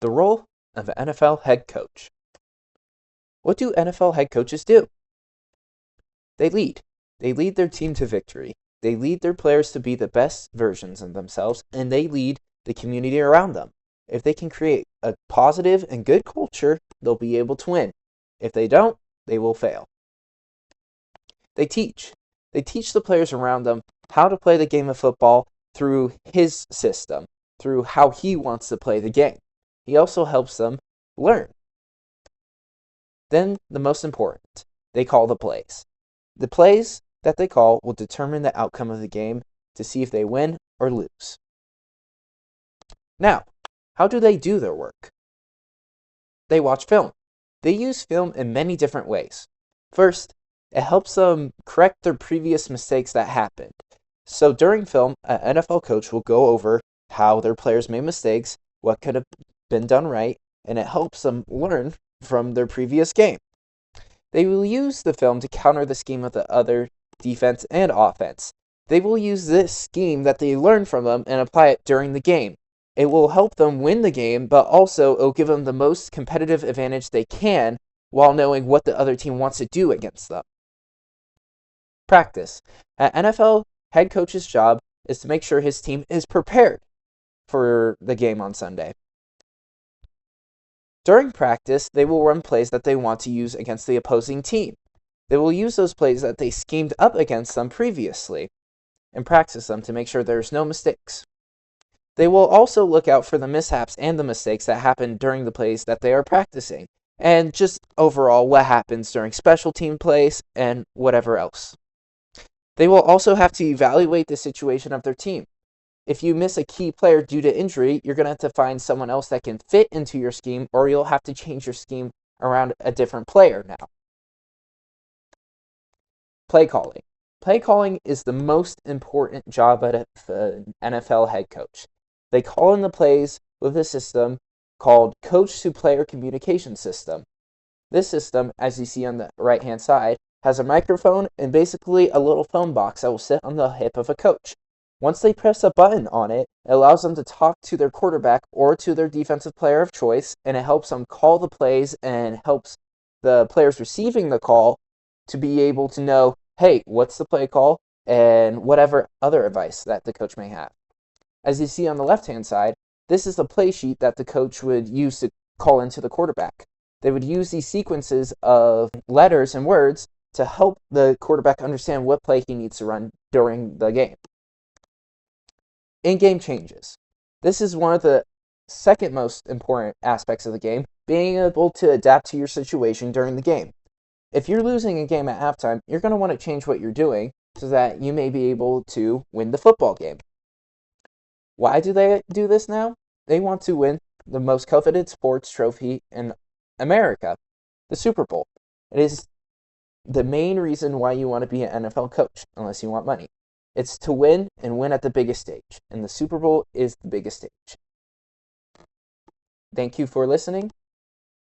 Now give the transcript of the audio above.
The role of an NFL head coach. What do NFL head coaches do? They lead. They lead their team to victory. They lead their players to be the best versions of themselves, and they lead the community around them. If they can create a positive and good culture, they'll be able to win. If they don't, they will fail. They teach. They teach the players around them how to play the game of football through his system, through how he wants to play the game. He also helps them learn. Then, the most important, they call the plays. The plays that they call will determine the outcome of the game to see if they win or lose. Now, how do they do their work? They watch film. They use film in many different ways. First, it helps them correct their previous mistakes that happened. So during film, an NFL coach will go over how their players made mistakes, what could have been done right, and it helps them learn from their previous game. They will use the film to counter the scheme of the other defense and offense. They will use this scheme that they learned from them and apply it during the game. It will help them win the game, but also it will give them the most competitive advantage they can while knowing what the other team wants to do against them. Practice. An NFL head coach's job is to make sure his team is prepared for the game on Sunday. During practice, they will run plays that they want to use against the opposing team. They will use those plays that they schemed up against them previously and practice them to make sure there's no mistakes. They will also look out for the mishaps and the mistakes that happen during the plays that they are practicing, and just overall what happens during special team plays and whatever else. They will also have to evaluate the situation of their team. If you miss a key player due to injury, you're going to have to find someone else that can fit into your scheme, or you'll have to change your scheme around a different player now. Play calling. Play calling is the most important job at an NFL head coach. They call in the plays with a system called coach-to-player communication system. This system, as you see on the right-hand side, has a microphone and basically a little phone box that will sit on the hip of a coach. Once they press a button on it, it allows them to talk to their quarterback or to their defensive player of choice, and it helps them call the plays and helps the players receiving the call to be able to know, hey, what's the play call, and whatever other advice that the coach may have. As you see on the left-hand side, this is the play sheet that the coach would use to call into the quarterback. They would use these sequences of letters and words to help the quarterback understand what play he needs to run during the game. In-game changes. This is one of the second most important aspects of the game, being able to adapt to your situation during the game. If you're losing a game at halftime, you're going to want to change what you're doing so that you may be able to win the football game. Why do they do this now? They want to win the most coveted sports trophy in America, the Super Bowl. It is the main reason why you want to be an NFL coach, unless you want money. It's to win and win at the biggest stage, and the Super Bowl is the biggest stage. Thank you for listening.